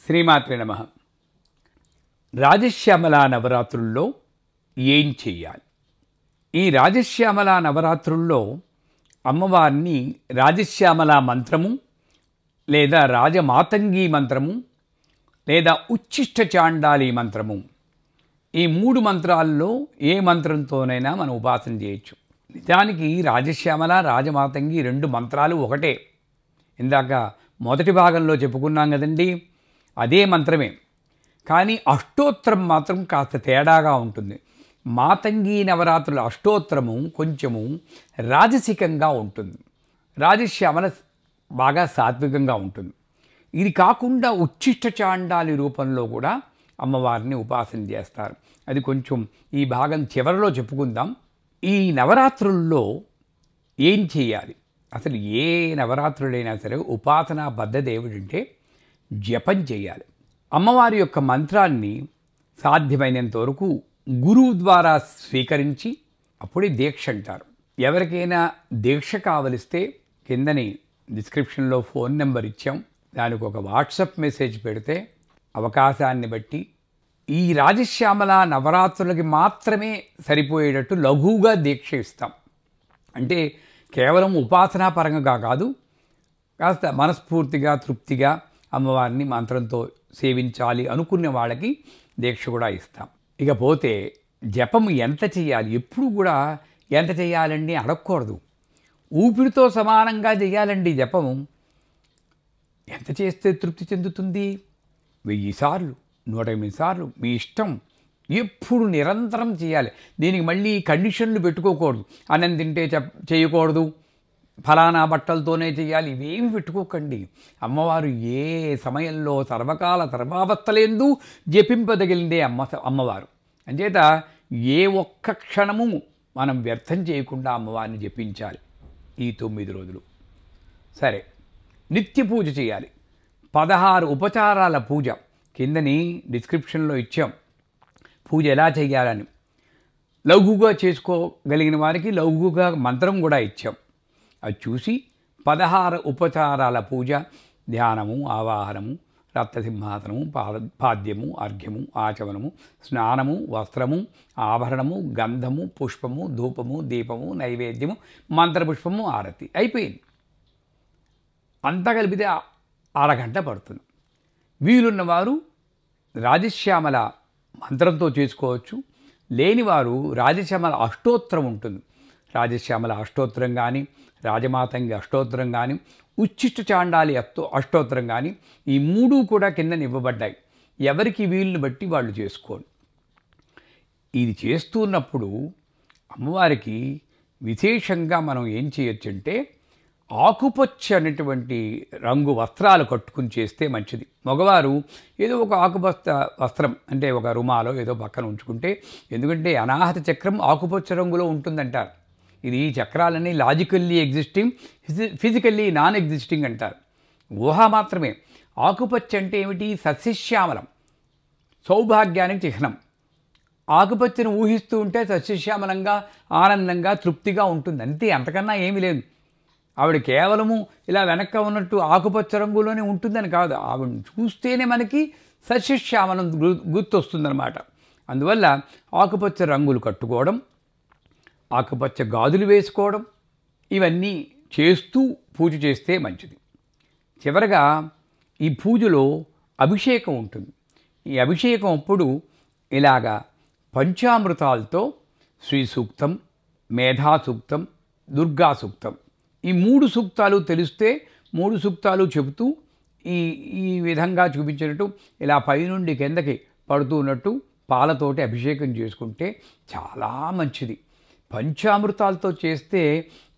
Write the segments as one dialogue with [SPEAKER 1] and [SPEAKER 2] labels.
[SPEAKER 1] శ్రీమాత్రే నమః. రాజశ్యామల నవరాత్రుల్లో ఏం చెయ్యాలి? ఈ రాజశ్యామల నవరాత్రుల్లో అమ్మవారిని రాజశ్యామల మంత్రము లేదా రాజమాతంగి మంత్రము లేదా ఉచ్ఛిష్ట చాండాలి మంత్రము, ఈ మూడు మంత్రాల్లో ఏ మంత్రంతోనైనా మనం ఉపాసన చేయొచ్చు. నిజానికి రాజశ్యామల రాజమాతంగి రెండు మంత్రాలు ఒకటే. ఇందాక మొదటి భాగంలో చెప్పుకున్నాం కదండి, అదే మంత్రమే. కానీ అష్టోత్తరం మాత్రం కాస్త తేడాగా ఉంటుంది. మాతంగి నవరాత్రుల అష్టోత్తరము కొంచెము రాజసికంగా ఉంటుంది, రాజశ్యామల బాగా సాత్వికంగా ఉంటుంది. ఇది కాకుండా ఉచ్ఛిష్ట చాండాలి రూపంలో కూడా అమ్మవారిని ఉపాసన చేస్తారు. అది కొంచెం ఈ భాగం చివరిలో చెప్పుకుందాం. ఈ నవరాత్రుల్లో ఏం చేయాలి? అసలు ఏ నవరాత్రులైనా సరే ఉపాసనా పద్ధతి ఏమిటంటే జపం చేయాలి. అమ్మవారి యొక్క మంత్రాన్ని సాధ్యమైనంత వరకు గురువు ద్వారా స్వీకరించి అప్పుడే దీక్ష అంటారు. ఎవరికైనా దీక్ష కావలిస్తే కిందని డిస్క్రిప్షన్లో ఫోన్ నెంబర్ ఇచ్చాం, దానికి ఒక వాట్సాప్ మెసేజ్ పెడితే అవకాశాన్ని బట్టి ఈ రాజశ్యామల నవరాత్రులకి మాత్రమే సరిపోయేటట్టు లఘువుగా దీక్ష ఇస్తాం. అంటే కేవలం ఉపాసనా పరంగా కాదు, కాస్త మనస్ఫూర్తిగా తృప్తిగా అమ్మవారిని మంత్రంతో సేవించాలి అనుకునే వాళ్ళకి దీక్ష కూడా ఇస్తాం. ఇకపోతే జపం ఎంత చేయాలి? ఎప్పుడు కూడా ఎంత చేయాలండి అడగకూడదు. ఊపిరితో సమానంగా చేయాలండి జపము. ఎంత చేస్తే తృప్తి చెందుతుంది? 1000 సార్లు, 108 సార్లు, మీ ఇష్టం. ఎప్పుడు నిరంతరం చేయాలి. దీనికి మళ్ళీ కండిషన్లు పెట్టుకోకూడదు. అన్నం తింటే చేయకూడదు, ఫలానా బట్టలతోనే చేయాలి, ఇవేమి పెట్టుకోకండి. అమ్మవారు ఏ సమయంలో సర్వకాల సర్వావస్థలందు జపింపదగిలిందే అమ్మవారు. అంచేత ఏ ఒక్క క్షణము మనం వ్యర్థం చేయకుండా అమ్మవారిని జపించాలి ఈ 9 రోజులు. సరే, నిత్య పూజ చేయాలి. 16 ఉపచారాల పూజ కిందని డిస్క్రిప్షన్లో ఇచ్చాం పూజ ఎలా చేయాలని. లఘువుగా చేసుకోగలిగిన వారికి లఘువుగా మంత్రం కూడా ఇచ్చాం. అది చూసి 16 ఉపచారాల పూజ, ధ్యానము, ఆవాహనము, రక్తసింహాసనము, పాద్యము, అర్ఘ్యము, ఆచమనము, స్నానము, వస్త్రము, ఆభరణము, గంధము, పుష్పము, ధూపము, దీపము, నైవేద్యము, మంత్రపుష్పము, ఆరతి అయిపోయింది. అంతా కలిపితే అరగంట పడుతుంది. వీలున్నవారు రాజశ్యామల మంత్రంతో చేసుకోవచ్చు. లేనివారు రాజశ్యామల అష్టోత్తరం ఉంటుంది. రాజశ్యామల అష్టోత్తరం కానీ, రాజమాతంగి అష్టోత్తరం కానీ, ఉచ్ఛిష్ట చాండాలి అష్టోత్తరం కానీ, ఈ మూడు కూడా కింద ఇవ్వబడ్డాయి. ఎవరికి వీలుని బట్టి వాళ్ళు చేసుకోండి. ఇది చేస్తున్నప్పుడు అమ్మవారికి విశేషంగా మనం ఏం చేయొచ్చంటే ఆకుపచ్చ అనేటువంటి రంగు వస్త్రాలు కట్టుకుని చేస్తే మంచిది. మగవారు ఏదో ఒక ఆకుపచ్చ వస్త్రం అంటే ఒక రుమాలో ఏదో పక్కన ఉంచుకుంటే, ఎందుకంటే అనాహత చక్రం ఆకుపచ్చ రంగులో ఉంటుందంటారు. ఇది చక్రాలన్నీ logically existing, physically non existing అంటారు. ఊహ మాత్రమే. ఆకుపచ్చ అంటే ఏమిటి? సస్యశ్యామలం, సౌభాగ్యానికి చిహ్నం. ఆకుపచ్చని ఊహిస్తూ ఉంటే సస్యశ్యామలంగా, ఆనందంగా, తృప్తిగా ఉంటుంది. అంతే, అంతకన్నా ఏమీ లేదు. ఆవిడ కేవలము ఇలా వెనక్క ఉన్నట్టు ఆకుపచ్చ రంగులోనే ఉంటుందని కాదు, ఆవిడని చూస్తేనే మనకి సస్యశ్యామలం గుర్తొస్తుందన్నమాట. అందువల్ల ఆకుపచ్చ రంగులు కట్టుకోవడం, ఆకుపచ్చ గాజులు వేసుకోవడం, ఇవన్నీ చేస్తూ పూజ చేస్తే మంచిది. చివరగా ఈ పూజలో అభిషేకం ఉంటుంది. ఈ అభిషేకం అప్పుడు ఇలాగా పంచామృతాలతో శ్రీ సూక్తం, మేధా సూక్తం, దుర్గా సూక్తం, ఈ 3 సూక్తాలు తెలిస్తే 3 సూక్తాలు చెబుతూ ఈ విధంగా చూపించినట్టు ఇలా పైనుండి కిందకి పడుతున్నట్టు పాలతోటి అభిషేకం చేసుకుంటే చాలా మంచిది. పంచామృతాలతో చేస్తే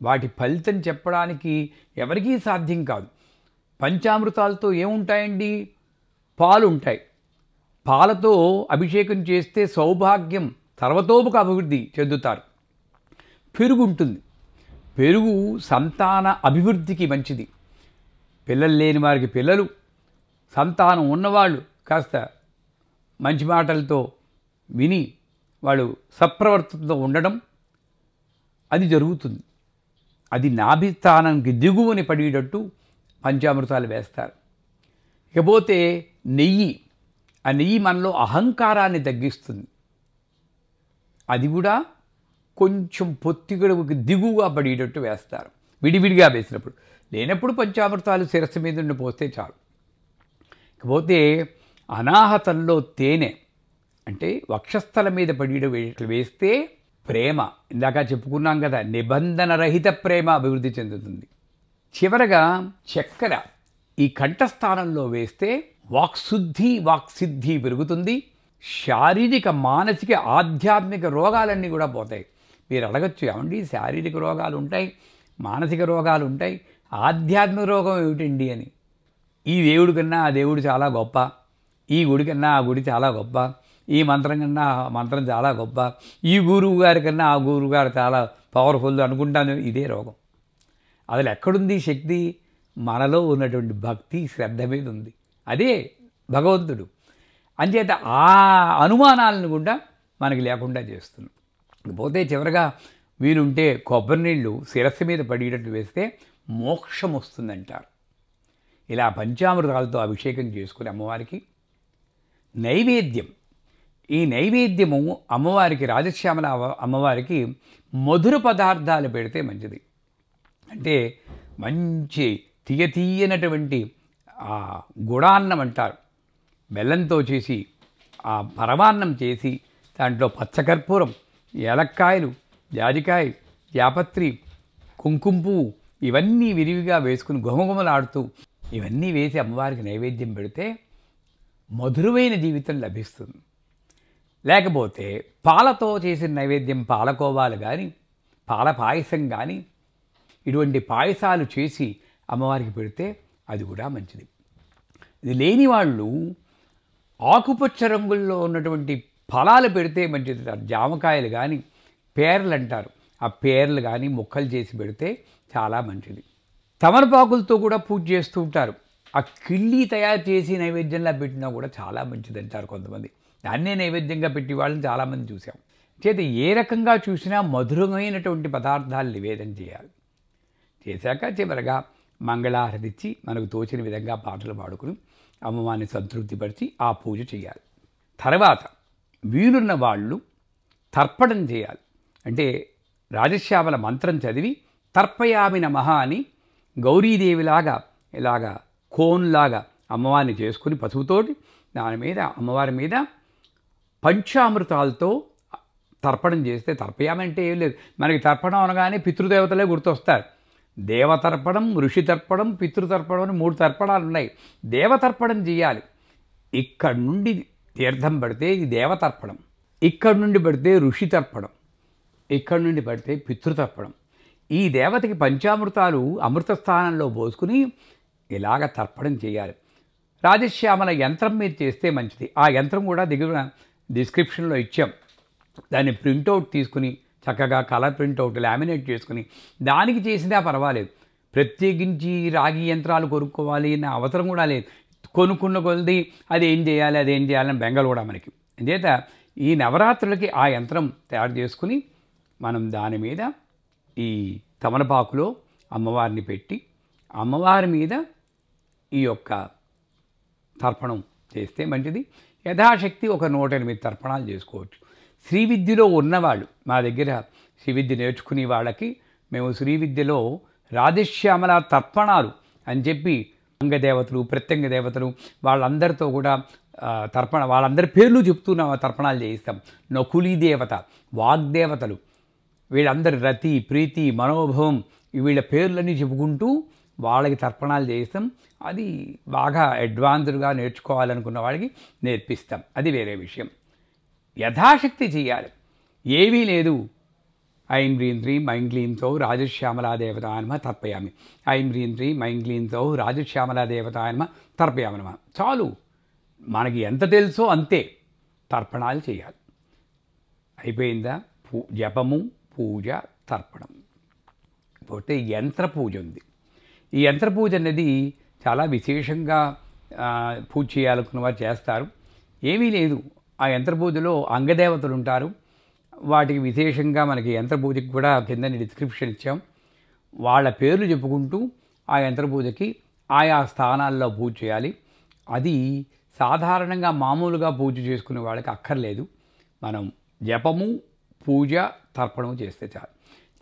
[SPEAKER 1] వాటి ఫలితం చెప్పడానికి ఎవరికీ సాధ్యం కాదు. పంచామృతాలతో ఏముంటాయండి? పాలు ఉంటాయి. పాలతో అభిషేకం చేస్తే సౌభాగ్యం, సర్వతోముఖ అభివృద్ధి చెందుతారు. పెరుగు ఉంటుంది. పెరుగు సంతాన అభివృద్ధికి మంచిది. పిల్లలు లేని వారికి పిల్లలు, సంతానం ఉన్నవాళ్ళు కాస్త మంచి మాటలతో విని వాళ్ళు సత్ప్రవర్తనతో ఉండడం అది జరుగుతుంది. అది నాభిస్థానానికి దిగువని పడేటట్టు పంచామృతాలు వేస్తారు. ఇకపోతే నెయ్యి, ఆ నెయ్యి మనలో అహంకారాన్ని తగ్గిస్తుంది. అది కూడా కొంచెం పొత్తిగడువుకి దిగువగా పడేటట్టు వేస్తారు విడివిడిగా వేసినప్పుడు. లేనప్పుడు పంచామృతాలు శిరస్సు మీద ఉండి పోస్తే చాలు. ఇకపోతే అనాహతంలో తేనె అంటే వక్షస్థల మీద పడేట వేస్తే ప్రేమ, ఇందాక చెప్పుకున్నాం కదా, నిబంధన రహిత ప్రేమ అభివృద్ధి చెందుతుంది. చివరగా చక్కెర ఈ కంఠస్థానంలో వేస్తే వాక్సిద్ధి పెరుగుతుంది. శారీరక, మానసిక, ఆధ్యాత్మిక రోగాలన్నీ కూడా పోతాయి. మీరు అడగచ్చు, ఏమండి శారీరక రోగాలు ఉంటాయి, మానసిక రోగాలు ఉంటాయి, ఆధ్యాత్మిక రోగం ఏమిటండి అని. ఈ దేవుడి కన్నా ఆ దేవుడు చాలా గొప్ప, ఈ గుడి కన్నా ఆ గుడి చాలా గొప్ప, ఈ మంత్రం కన్నా ఆ మంత్రం చాలా గొప్ప, ఈ గురువు గారి కన్నా ఆ గురువు గారు చాలా పవర్ఫుల్ అనుకుంటాను. ఇదే రోగం. అసలు ఎక్కడుంది శక్తి? మనలో ఉన్నటువంటి భక్తి, శ్రద్ధ మీద ఉంది. అదే భగవంతుడు. అంచేత ఆ అనుమానాలను కూడా మనకి లేకుండా చేస్తున్నాం. పోతే చివరగా వీలుంటే కొబ్బరి నీళ్ళు శిరస్సు మీద పడేటట్టు వేస్తే మోక్షం వస్తుందంటారు. ఇలా పంచామృతాలతో అభిషేకం చేసుకుని అమ్మవారికి నైవేద్యం, ఈ నైవేద్యము అమ్మవారికి, రాజశ్యామల అమ్మవారికి మధుర పదార్థాలు పెడితే మంచిది. అంటే మంచి తీయనటువంటి ఆ గుడాన్నం అంటారు, బెల్లంతో చేసి ఆ పరమాన్నం చేసి దాంట్లో పచ్చకర్పూరం, ఏలక్కాయలు, జాజికాయ, జాపత్రి, కుంకుమ పువ్వు ఇవన్నీ విరివిగా వేసుకుని గుమగుమలాడుతూ ఇవన్నీ వేసి అమ్మవారికి నైవేద్యం పెడితే మధురమైన జీవితం లభిస్తుంది. లేకపోతే పాలతో చేసిన నైవేద్యం, పాలకోవాలు కానీ, పాల పాయసం కానీ, ఇటువంటి పాయసాలు చేసి అమ్మవారికి పెడితే అది కూడా మంచిది. ఇది లేని వాళ్ళు ఆకుపచ్చ రంగుల్లో ఉన్నటువంటి ఫలాలు పెడితే మంచిది. జామకాయలు కానీ, పేర్లు అంటారు, ఆ పేర్లు కానీ ముక్కలు చేసి పెడితే చాలా మంచిది. తమలపాకులతో కూడా పూజ చేస్తూ ఉంటారు. ఆ కిళ్ళి తయారు చేసి నైవేద్యంలా పెట్టినా కూడా చాలా మంచిది అంటారు కొంతమంది. దాన్నే నైవేద్యంగా పెట్టి వాళ్ళని చాలామంది చూసాం. చేత ఏ రకంగా చూసినా మధురమైనటువంటి పదార్థాలు నివేదన చేయాలి. చేశాక చివరగా మంగళారతి ఇచ్చి మనకు తోచిన విధంగా పాటలు పాడుకుని అమ్మవారిని సంతృప్తిపరిచి ఆ పూజ చేయాలి. తర్వాత వీలున్న వాళ్ళు తర్పణం చేయాలి. అంటే రాజశ్యామల మంత్రం చదివి తర్పయామి నమః అని గౌరీదేవిలాగా ఇలాగా కోన్లాగా అమ్మవారిని చేసుకుని పసుపుతోటి దాని మీద అమ్మవారి మీద పంచామృతాలతో తర్పణం చేస్తే, తర్పయామి అంటే ఏం లేదు, మనకి తర్పణం అనగానే పితృదేవతలే గుర్తొస్తారు. దేవతర్పణం, ఋషి తర్పణం, పితృతర్పణం అని 3 తర్పణాలు ఉన్నాయి. దేవతర్పణం చేయాలి. ఇక్కడ నుండి తీర్థం పడితే ఇది దేవతర్పణం, ఇక్కడ నుండి పడితే ఋషి తర్పణం, ఇక్కడ నుండి పడితే పితృతర్పణం. ఈ దేవతకి పంచామృతాలు అమృత స్థానంలో పోసుకుని ఇలాగ తర్పణం చేయాలి. రాజశ్యామల యంత్రం మీద చేస్తే మంచిది. ఆ యంత్రం కూడా దిగువ డిస్క్రిప్షన్లో ఇచ్చాం. దాన్ని ప్రింటౌట్ తీసుకుని చక్కగా కలర్ ప్రింటౌట్ లామినేట్ చేసుకుని దానికి చేసినా పర్వాలేదు. ప్రత్యేకించి రాగి యంత్రాలు కొనుక్కోవాలి అన్న అవసరం కూడా లేదు. కొనుక్కున్న కొలది అదేం చేయాలని బెంగలు కూడా మనకి. అంచేత ఈ నవరాత్రులకి ఆ యంత్రం తయారు చేసుకుని మనం దాని మీద ఈ తమలపాకులో అమ్మవారిని పెట్టి అమ్మవారి మీద ఈ యొక్క తర్పణం చేస్తే మంచిది. యథాశక్తి ఒక 108 తర్పణాలు చేసుకోవచ్చు. శ్రీ విద్యలో ఉన్నవాళ్ళు, మా దగ్గర శ్రీ విద్య నేర్చుకునే వాళ్ళకి మేము శ్రీ విద్యలో రాజశ్యామల తర్పణాలు అని చెప్పి అంగదేవతలు, ప్రత్యంగ దేవతలు వాళ్ళందరితో కూడా వాళ్ళందరి పేర్లు చెప్తూ తర్పణాలు చేయిస్తాం. నకులీ దేవత, వాగ్దేవతలు, వీళ్ళందరి రతి, ప్రీతి, మనోభవం వీళ్ళ పేర్లన్నీ చెప్పుకుంటూ వాళ్ళకి తర్పణాలు చేయిస్తాం. అది బాగా అడ్వాన్స్డ్గా నేర్చుకోవాలనుకున్న వాళ్ళకి నేర్పిస్తాం. అది వేరే విషయం. యథాశక్తి చేయాలి. ఏమీ లేదు, ఐం హ్రీం శ్రీం ఐం క్లీం సౌ రాజశ్యామలా దేవతాయ నమః తర్పయామి, ఐం హ్రీం శ్రీం ఐం క్లీం సౌ రాజశ్యామలా దేవతాయ నమః తర్పయామి నమః. చాలు, మనకి ఎంత తెలుసో అంతే తర్పణాలు చేయాలి. అయిపోయిందా? జపము, పూజ, తర్పణం. పోతే యంత్ర పూజ ఉంది. ఈ యంత్ర పూజ అనేది చాలా విశేషంగా పూజ చేయాలనుకున్న వారు చేస్తారు. ఏమీ లేదు, ఆ యంత్ర పూజలో అంగదేవతలు ఉంటారు. వాటికి విశేషంగా మనకి యంత్ర పూజకి కూడా కింద డిస్క్రిప్షన్ ఇచ్చాం. వాళ్ళ పేర్లు చెప్పుకుంటూ ఆ యంత్ర పూజకి ఆయా స్థానాల్లో పూజ చేయాలి. అది సాధారణంగా మామూలుగా పూజ చేసుకునే వాళ్ళకి అక్కర్లేదు. మనం జపము, పూజ, తర్పణం చేస్తే చాలు.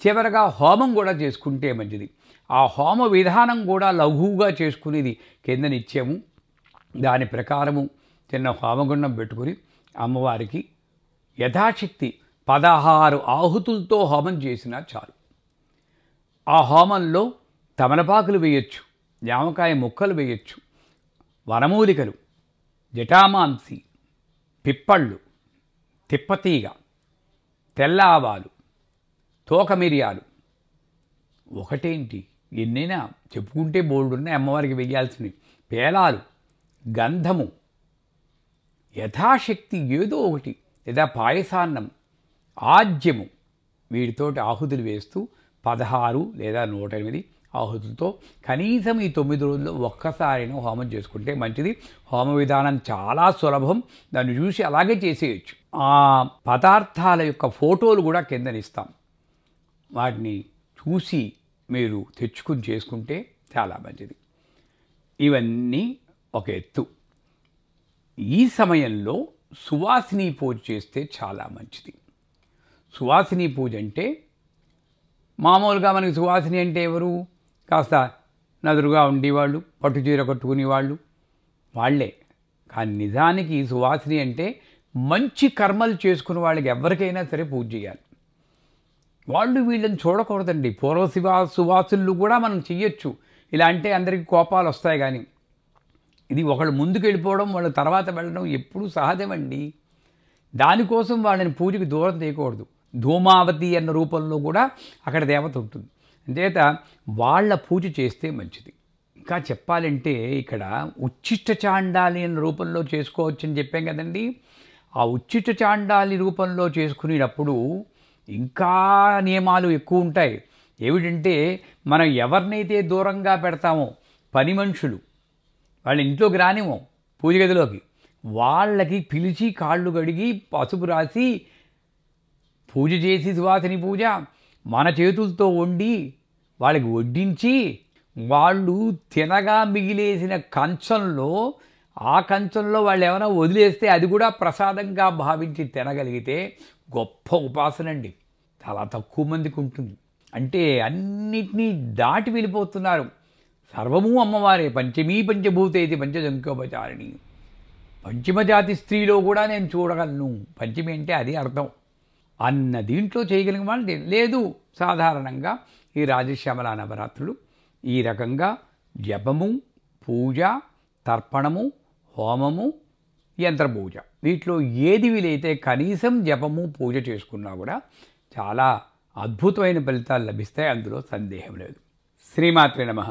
[SPEAKER 1] చివరగా హోమం కూడా చేసుకుంటే మంచిది. ఆ హోమ విధానం కూడా లఘువుగా చేసుకునేది కింద నిత్యము. దాని ప్రకారము చిన్న హోమగుండం పెట్టుకుని అమ్మవారికి యథాశక్తి 16 ఆహుతులతో హోమం చేసినా చాలు. ఆ హోమంలో తమలపాకులు వేయచ్చు, జామకాయ ముక్కలు వేయచ్చు, వనమూలికలు, జటామాంసి, పిప్పళ్ళు, తిప్పతీగ, తెల్ల ఆవాలు, తోక మిరియాలు, ఒకటేంటి ఎన్నైనా చెప్పుకుంటే బోల్డున్నాయి అమ్మవారికి వేయాల్సినవి. పేలాలు, గంధము, యథాశక్తి ఏదో ఒకటి, లేదా పాయసాన్నం, ఆజ్యము, వీటితోటి ఆహుతులు వేస్తూ 16 లేదా 108 ఆహుతులతో కనీసం ఈ 9 రోజుల్లో ఒక్కసారైనా హోమం చేసుకుంటే మంచిది. హోమ విధానం చాలా సులభం, దాన్ని చూసి అలాగే చేసేయచ్చు. ఆ పదార్థాల యొక్క ఫోటోలు కూడా కిందనిస్తాం, వాటిని చూసి మీరు తెచ్చుకుని చేసుకుంటే చాలా మంచిది. ఇవన్నీ ఒక ఎత్తు. ఈ సమయంలో సువాసిని పూజ చేస్తే చాలా మంచిది. సువాసిని పూజ అంటే మామూలుగా మనకి సువాసిని అంటే ఎవరు? కాస్త నదురుగా ఉండేవాళ్ళు, పట్టుచీర కట్టుకునేవాళ్ళు, వాళ్ళే. కానీ నిజానికి సువాసిని అంటే మంచి కర్మలు చేసుకునే వాళ్ళకి ఎవరికైనా సరే పూజ చేయాలి. వాళ్ళు వీళ్ళని చూడకూడదండి. సువాసులు కూడా మనం చెయ్యొచ్చు. ఇలా అంటే అందరికీ కోపాలు వస్తాయి. కానీ ఇది ఒకళ్ళు ముందుకు వెళ్ళిపోవడం, వాళ్ళు తర్వాత వెళ్ళడం ఎప్పుడూ సహజమండి. దానికోసం వాళ్ళని పూజకి దూరం చేయకూడదు. ధూమావతి అన్న రూపంలో కూడా అక్కడ దేవత ఉంటుంది. అంచేత వాళ్ళ పూజ చేస్తే మంచిది. ఇంకా చెప్పాలంటే ఇక్కడ ఉచ్చిష్ట చాండాలి అన్న రూపంలో చేసుకోవచ్చని చెప్పాం కదండి. ఆ ఉచ్చిష్ట చాండాలి రూపంలో చేసుకునేటప్పుడు ఇంకా నియమాలు ఎక్కువ ఉంటాయి. ఏమిటంటే మనం ఎవరినైతే దూరంగా పెడతామో, పని మనుషులు, వాళ్ళ ఇంట్లోకి రానిమో పూజ గదిలోకి, వాళ్ళకి పిలిచి కాళ్ళు కడిగి పసుపు రాసి పూజ చేసి, సువాసిని పూజ మన చేతులతో వండి వాళ్ళకి వడ్డించి, వాళ్ళు తినగా మిగిలేసిన కంచంలో, ఆ కంచంలో వాళ్ళు ఏమైనా వదిలేస్తే అది కూడా ప్రసాదంగా భావించి తినగలిగితే గొప్ప ఉపాసన అండి. చాలా తక్కువ మందికి ఉంటుంది. అంటే అన్నిటినీ దాటి వెళ్ళిపోతున్నారు. సర్వము అమ్మవారే. పంచమీ పంచభూతేతి పంచజంకోపచారిణి. పంచమజాతి స్త్రీలో కూడా నేను చూడగలను. పంచమి అంటే అది అర్థం అన్న దీంట్లో చేయగలిగిన వాళ్ళు లేదు. సాధారణంగా ఈ రాజశ్యామల నవరాత్రులు ఈ రకంగా జపము, పూజ, తర్పణము, హోమము, యంత్రపూజ, వీటిలో ఏది వీలైతే కనీసం జపము, పూజ చేసుకున్నా కూడా చాలా అద్భుతమైన ఫలితాలు లభిస్తాయి. అందులో సందేహం లేదు. శ్రీమాత్రే నమః.